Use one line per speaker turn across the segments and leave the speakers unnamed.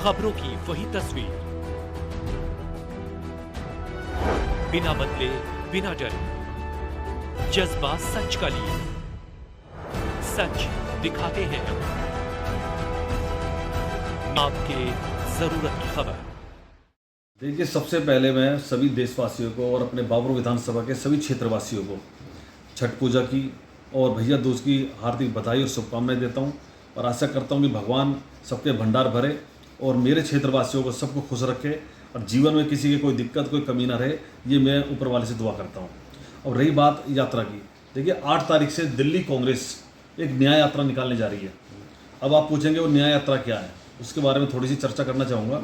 खबरों की वही तस्वीर, बिना बदले बिना डरे, जज्बा सच का लिए, सच दिखाते हैं आपके जरूरत की खबर।
देखिए, सबसे पहले मैं सभी देशवासियों को और अपने बाबुर विधानसभा के सभी क्षेत्रवासियों को छठ पूजा की और भैया दूज की हार्दिक बधाई और शुभकामनाएं देता हूं और आशा करता हूं कि भगवान सबके भंडार भरे और मेरे क्षेत्रवासियों को सबको खुश रखे और जीवन में किसी की कोई दिक्कत कोई कमी ना रहे, ये मैं ऊपर वाले से दुआ करता हूं। और रही बात यात्रा की, देखिए 8 तारीख से दिल्ली कांग्रेस एक न्याय यात्रा निकालने जा रही है। अब आप पूछेंगे वो न्याय यात्रा क्या है, उसके बारे में थोड़ी सी चर्चा करना चाहूँगा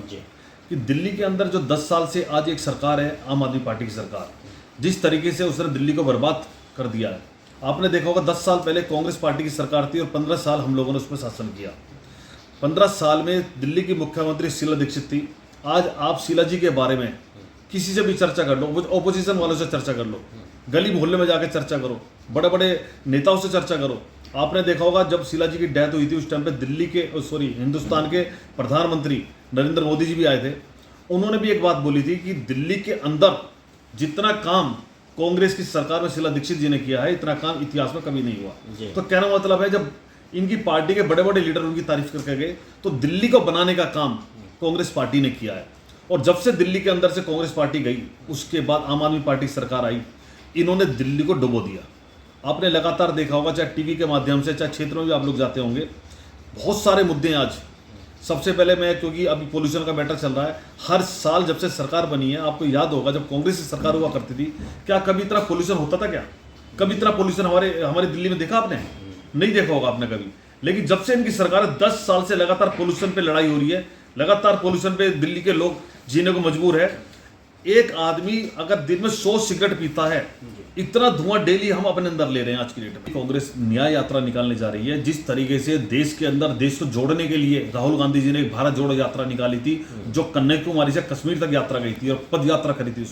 कि दिल्ली के अंदर जो 10 साल से आज एक सरकार है, आम आदमी पार्टी की सरकार, जिस तरीके से उसने दिल्ली को बर्बाद कर दिया है। आपने देखा होगा 10 साल पहले कांग्रेस पार्टी की सरकार थी और 15 साल हम लोगों ने उस पर शासन किया। 15 साल में दिल्ली की मुख्यमंत्री शीला दीक्षित थी। आज आप शीला जी के बारे में किसी से भी चर्चा कर लो, ऑपोजिशन वालों से चर्चा कर लो, गली मोहल्ले में जाकर चर्चा करो, बड़े बड़े नेताओं से चर्चा करो। आपने देखा होगा जब शीला जी की डेथ हुई थी उस टाइम पे दिल्ली के हिंदुस्तान के प्रधानमंत्री नरेंद्र मोदी जी भी आए थे। उन्होंने भी एक बात बोली थी कि दिल्ली के अंदर जितना काम कांग्रेस की सरकार में शीला दीक्षित जी ने किया है, इतना काम इतिहास में कभी नहीं हुआ। तो कहना मतलब है, जब इनकी पार्टी के बड़े बड़े लीडर उनकी तारीफ करके गए तो दिल्ली को बनाने का काम कांग्रेस पार्टी ने किया है। और जब से दिल्ली के अंदर से कांग्रेस पार्टी गई, उसके बाद आम आदमी पार्टी सरकार आई, इन्होंने दिल्ली को डुबो दिया। आपने लगातार देखा होगा, चाहे टीवी के माध्यम से, चाहे क्षेत्रों में भी आप लोग जाते होंगे, बहुत सारे मुद्दे हैं आज। सबसे पहले मैं, क्योंकि अभी पोल्यूशन का मैटर चल रहा है, हर साल जब से सरकार बनी है, आपको याद होगा जब कांग्रेस की सरकार हुआ करती थी, क्या कभी इतना पोल्यूशन होता था? क्या कभी इतना पोल्यूशन हमारे दिल्ली में देखा आपने? नहीं देखा होगा आपने कभी। लेकिन जब से इनकी सरकार 10 साल से लगातार पोल्यूशन पे लड़ाई हो रही है, लगातार पोल्यूशन पे दिल्ली के लोग जीने को मजबूर है। एक आदमी अगर दिन में 100 सिगरेट पीता है, इतना धुआं डेली हम अपने अंदर ले रहे हैं आज की डेट में। कांग्रेस न्याय यात्रा निकालने जा रही है। जिस तरीके से देश के अंदर देश को जोड़ने के लिए राहुल गांधी जी ने एक भारत जोड़ो यात्रा निकाली थी, जो कन्याकुमारी से कश्मीर तक यात्रा गई थी और पद यात्रा करी थी।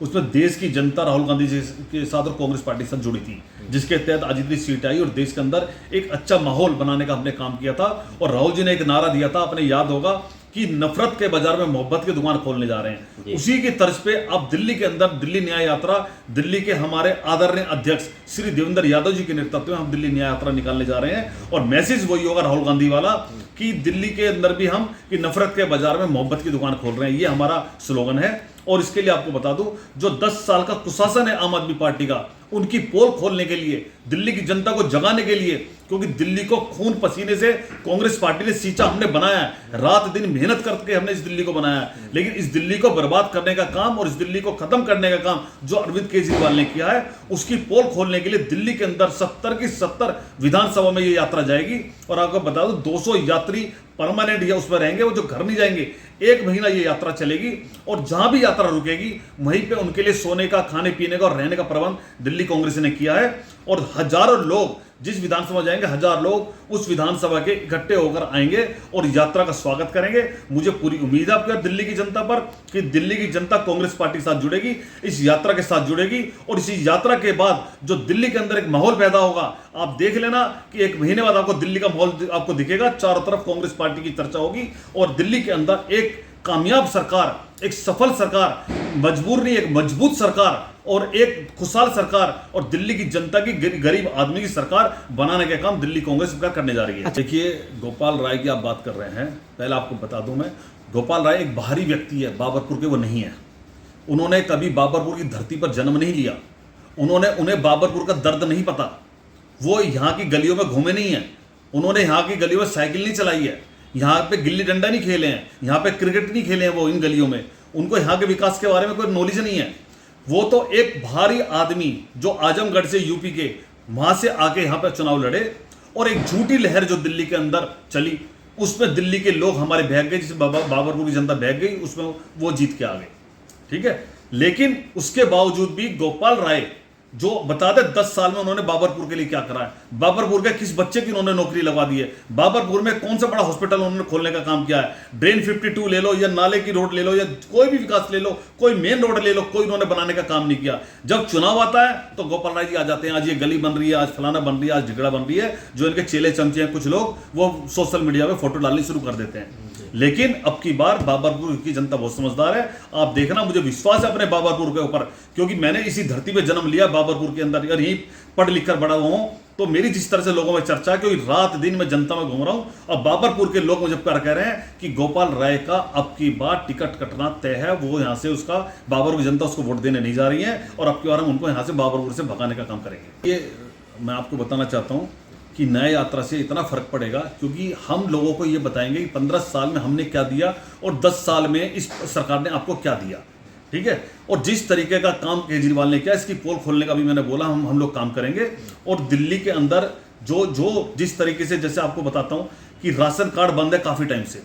उसमें देश की जनता राहुल गांधी जी के साथ और कांग्रेस पार्टी के साथ जुड़ी थी, जिसके तहत आज इतनी सीट आई और देश के अंदर एक अच्छा माहौल बनाने का हमने काम किया था। और राहुल जी ने एक नारा दिया था, आपने याद होगा, कि नफरत के बाजार में मोहब्बत की दुकान खोलने जा रहे हैं। उसी की तर्ज पे अब दिल्ली के अंदर दिल्ली न्याय यात्रा, दिल्ली के हमारे आदरणीय अध्यक्ष श्री देवेंद्र यादव जी के नेतृत्व में हम दिल्ली न्याय यात्रा निकालने जा रहे हैं। और मैसेज वही होगा राहुल गांधी वाला कि दिल्ली के अंदर भी हम कि नफरत के बाजार में मोहब्बत की दुकान खोल रहे हैं, ये हमारा स्लोगन है। और इसके लिए आपको बता दूं, जो 10 साल का कुशासन है आम आदमी पार्टी का, उनकी पोल खोलने के लिए, दिल्ली की जनता को जगाने के लिए, क्योंकि दिल्ली को खून पसीने से कांग्रेस पार्टी ने सींचा, हमने बनाया है, रात दिन मेहनत करके हमने इस दिल्ली को बनाया है। लेकिन इस दिल्ली को बर्बाद करने का काम और इस दिल्ली को खत्म करने का काम जो अरविंद केजरीवाल ने किया है, उसकी पोल खोलने के लिए दिल्ली के अंदर 70 की 70 विधानसभा में ये यात्रा जाएगी। और आपको बता दूं, 200 यात्री परमानेंट या उसमें रहेंगे, वो जो घर नहीं जाएंगे। 1 महीना ये यात्रा चलेगी और जहां भी यात्रा रुकेगी वहीं पे उनके लिए सोने का, खाने पीने का और रहने का प्रबंध दिल्ली कांग्रेस ने किया है। और हजारों लोग जिस विधानसभा जाएंगे, 1000 लोग उस विधानसभा के इकट्ठे होकर आएंगे और यात्रा का स्वागत करेंगे। मुझे पूरी उम्मीद है आपकी दिल्ली की जनता पर कि दिल्ली की जनता कांग्रेस पार्टी के साथ जुड़ेगी, इस यात्रा के साथ जुड़ेगी। और इसी यात्रा के बाद जो दिल्ली के अंदर एक माहौल पैदा होगा, आप देख लेना कि 1 महीने बाद आपको दिल्ली का माहौल आपको दिखेगा, चारों तरफ कांग्रेस पार्टी की चर्चा होगी और दिल्ली के अंदर एक कामयाब सरकार, एक सफल सरकार, मजबूर नहीं, एक मजबूत सरकार और एक खुशहाल सरकार और दिल्ली की जनता की, गरीब आदमी की सरकार बनाने का काम दिल्ली कांग्रेस सरकार करने जा रही है। देखिए, गोपाल राय की आप बात कर रहे हैं, पहले आपको बता दूं मैं, गोपाल राय एक बाहरी व्यक्ति है, बाबरपुर के वो नहीं है। उन्होंने कभी बाबरपुर की धरती पर जन्म नहीं लिया, उन्हें बाबरपुर का दर्द नहीं पता। वो यहाँ की गलियों में घूमे नहीं है, उन्होंने यहाँ की गलियों में साइकिल नहीं चलाई है, यहाँ पे गिल्ली डंडा नहीं खेले हैं, यहाँ पे क्रिकेट नहीं खेले हैं वो इन गलियों में। उनको यहाँ के विकास के बारे में कोई नॉलेज नहीं है। वो तो एक भारी आदमी जो आजमगढ़ से, यूपी के, वहां से आके यहाँ पे चुनाव लड़े और एक झूठी लहर जो दिल्ली के अंदर चली, उसमें दिल्ली के लोग हमारे बहक गए, जिसे बाबरपुर की जनता बहक गई, उसमें वो जीत के आ गए। ठीक है, लेकिन उसके बावजूद भी गोपाल राय जो बता दे 10 साल में उन्होंने बाबरपुर के लिए क्या करा है, बाबरपुर के किस बच्चे की उन्होंने नौकरी लगवा दी है, बाबरपुर में कौन सा बड़ा हॉस्पिटल उन्होंने खोलने का काम किया है, ड्रेन 52 ले लो या नाले की रोड ले लो या कोई भी विकास ले लो, कोई मेन रोड ले लो, कोई उन्होंने बनाने का काम नहीं किया। जब चुनाव आता है तो गोपाल राय जी आ जाते हैं, आज ये गली बन रही है, आज फलाना बन रही है, आज झगड़ा बन रही है। जो इनके चेले चमचे हैं कुछ लोग, वो सोशल मीडिया पे फोटो डालनी शुरू कर देते हैं। लेकिन अब की बार बाबरपुर की जनता बहुत समझदार है। आप देखना, मुझे विश्वास है अपने बाबरपुर के ऊपर, क्योंकि मैंने इसी धरती पे जन्म लिया, बाबरपुर के अंदर, और यहीं पढ़ लिख कर बड़ा हुआ हूं। तो मेरी जिस तरह से लोगों में चर्चा है, क्योंकि रात दिन मैं जनता में घूम रहा हूं, और बाबरपुर के लोग मुझे कह रहे हैं कि गोपाल राय का अब की बार टिकट कटना तय है। वो यहां से उसका, बाबरपुर की जनता उसको वोट देने नहीं जा रही है, और अब की बार हम उनको यहां से बाबरपुर से भगाने का काम करेंगे। ये मैं आपको बताना चाहता हूं कि न्याय यात्रा से इतना फर्क पड़ेगा, क्योंकि हम लोगों को ये बताएंगे कि 15 साल में हमने क्या दिया और 10 साल में इस सरकार ने आपको क्या दिया, ठीक है। और जिस तरीके का काम केजरीवाल ने किया, इसकी पोल खोलने का भी मैंने बोला, हम लोग काम करेंगे। और दिल्ली के अंदर जो जिस तरीके से, जैसे आपको बताता हूं कि राशन कार्ड बंद है काफी टाइम से।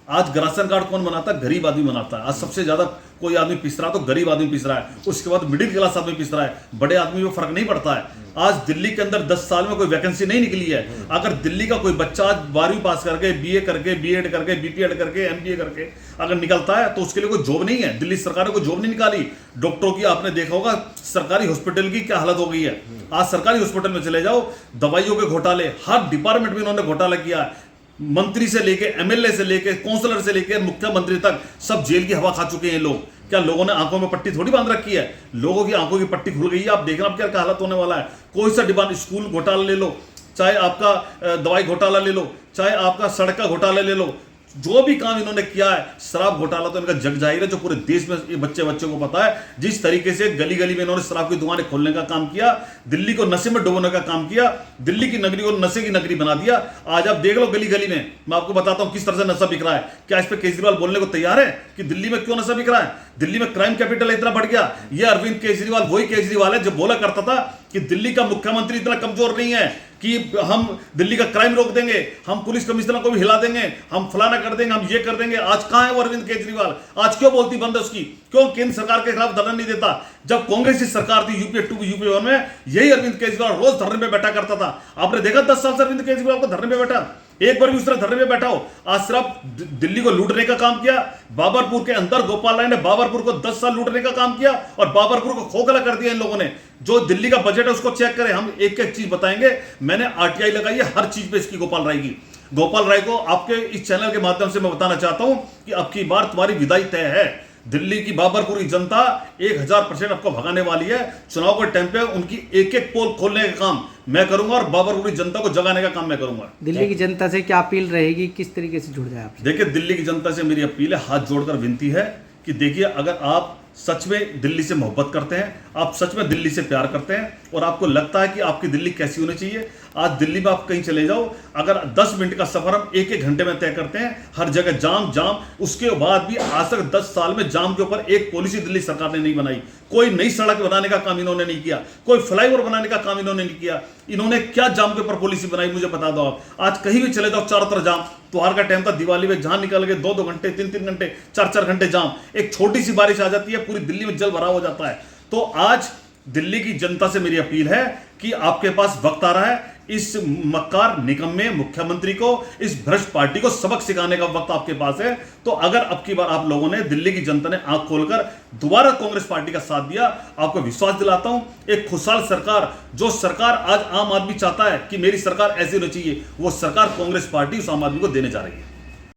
आज राशन कार्ड कौन बनाता है? गरीब आदमी बनाता है। आज सबसे ज्यादा कोई आदमी पिस रहा है तो गरीब आदमी पिस रहा है, उसके बाद मिडिल क्लास आदमी पिस रहा है, बड़े आदमी में फर्क नहीं पड़ता है। आज दिल्ली के अंदर 10 साल में कोई वैकेंसी नहीं निकली है। अगर दिल्ली का कोई बच्चा आज 12वीं पास करके, बीए करके, बीएड करके, बीपीएड करके, एमबीए करके अगर निकलता है तो उसके लिए कोई जॉब नहीं है। दिल्ली सरकार ने कोई जॉब नहीं निकाली। डॉक्टरों की आपने देखा होगा, सरकारी हॉस्पिटल की क्या हालत हो गई है। आज सरकारी हॉस्पिटल में चले जाओ, दवाइयों के घोटाले, हर डिपार्टमेंट में इन्होंने घोटाला किया है। मंत्री से लेके, एमएलए से लेके, काउंसलर से लेके मुख्यमंत्री तक सब जेल की हवा खा चुके हैं लोग। क्या लोगों ने आंखों में पट्टी थोड़ी बांध रखी है? लोगों की आंखों की पट्टी खुल गई है। आप देखना अब क्या हालत होने वाला है। कोई सा डिपार्टमेंट, स्कूल घोटाला ले लो, चाहे आपका दवाई घोटाला ले लो, चाहे आपका सड़क का घोटाला ले लो, जो भी काम इन्होंने किया है, शराब घोटाला तो इनका जग जाहिर है, जो पूरे देश में ये बच्चे को पता है। जिस तरीके से गली गली में इन्होंने शराब की दुकानें खोलने का काम किया, दिल्ली को नशे में डुबोने का काम किया, दिल्ली की नगरी को नशे की नगरी बना दिया। आज आप देख लो गली गली में, मैं आपको बताता हूं किस तरह से नशा बिक रहा है। क्या इस पे केजरीवाल बोलने को तैयार है कि दिल्ली में क्यों नशा बिक रहा है? दिल्ली में क्राइम कैपिटल इतना बढ़ गया। ये अरविंद केजरीवाल वही केजरीवाल है जो बोला करता था कि दिल्ली का मुख्यमंत्री इतना कमजोर नहीं है कि हम दिल्ली का क्राइम रोक देंगे, हम पुलिस कमिश्नर को भी हिला देंगे, हम फलाना कर देंगे, हम ये कर देंगे। आज कहां है वो अरविंद केजरीवाल? आज क्यों बोलती बंद है उसकी? क्यों केंद्र सरकार के खिलाफ धरना नहीं देता? जब कांग्रेस की सरकार थी यूपीए 2 यूपीए 1 में, यही अरविंद केजरीवाल रोज धरने पे बैठा करता था। आपने देखा 10 साल से अरविंद केजरीवाल को धरने पे बैठा? एक बार भी उस तरह धरने पे बैठा हो? आज सिर्फ दिल्ली को लूटने का काम किया। बाबरपुर के अंदर गोपाल राय ने बाबरपुर को 10 साल लूटने का काम किया और बाबरपुर को खोखला कर दिया इन लोगों ने। जो दिल्ली का बजट है उसको चेक करें, हम एक एक चीज बताएंगे। मैंने आरटीआई लगाई है हर चीज पे इसकी, गोपाल राय की। गोपाल राय को आपके इस चैनल के माध्यम से मैं बताना चाहता हूं कि अब की बार तुम्हारी विदाई तय है। दिल्ली की बाबरपुर की जनता 1000% आपको भगाने वाली है। चुनाव के टाइम पे उनकी एक एक पोल खोलने का काम मैं करूंगा और बाबरपुर की जनता को जगाने का काम मैं करूंगा।
दिल्ली की जनता से क्या अपील रहेगी, किस तरीके से जुड़ जाए आपसे?
देखिए, दिल्ली की जनता से मेरी अपील है, हाथ जोड़कर विनती है कि देखिए, अगर आप सच में दिल्ली से मोहब्बत करते हैं, आप सच में दिल्ली से प्यार करते हैं और आपको लगता है कि आपकी दिल्ली कैसी होनी चाहिए, आज दिल्ली में आप कहीं चले जाओ, अगर 10 मिनट का सफर हम एक एक घंटे में तय करते हैं, हर जगह जाम, उसके बाद भी आज तक 10 साल में जाम के ऊपर एक पॉलिसी दिल्ली सरकार ने नहीं बनाई। कोई नई सड़क बनाने का काम इन्होंने नहीं किया, कोई फ्लाईओवर बनाने का काम इन्होंने नहीं किया। इन्होंने क्या जाम के ऊपर पॉलिसी बनाई मुझे बता दो आप। आज कहीं भी चले जाओ, चारों तरफ जाम। त्योहार का टाइम था, दिवाली में जहां निकल गए 2-2 घंटे, 3-3 घंटे, 4-4 घंटे जाम। एक छोटी सी बारिश आ जाती है, पूरी दिल्ली में जल भराव हो जाता है। तो आज दिल्ली की जनता से मेरी अपील है कि आपके पास वक्त आ रहा है, इस मक्कार निकम्मे मुख्यमंत्री को, इस भ्रष्ट पार्टी को सबक सिखाने का वक्त आपके पास है। तो अगर अब की बार आप लोगों ने, दिल्ली की जनता ने आंख खोलकर दोबारा कांग्रेस पार्टी का साथ दिया, आपको विश्वास दिलाता हूं, एक खुशहाल सरकार, जो सरकार आज आम आदमी चाहता है कि मेरी सरकार ऐसी होनी चाहिए, वो सरकार कांग्रेस पार्टी उस आम आदमी को देने जा रही है।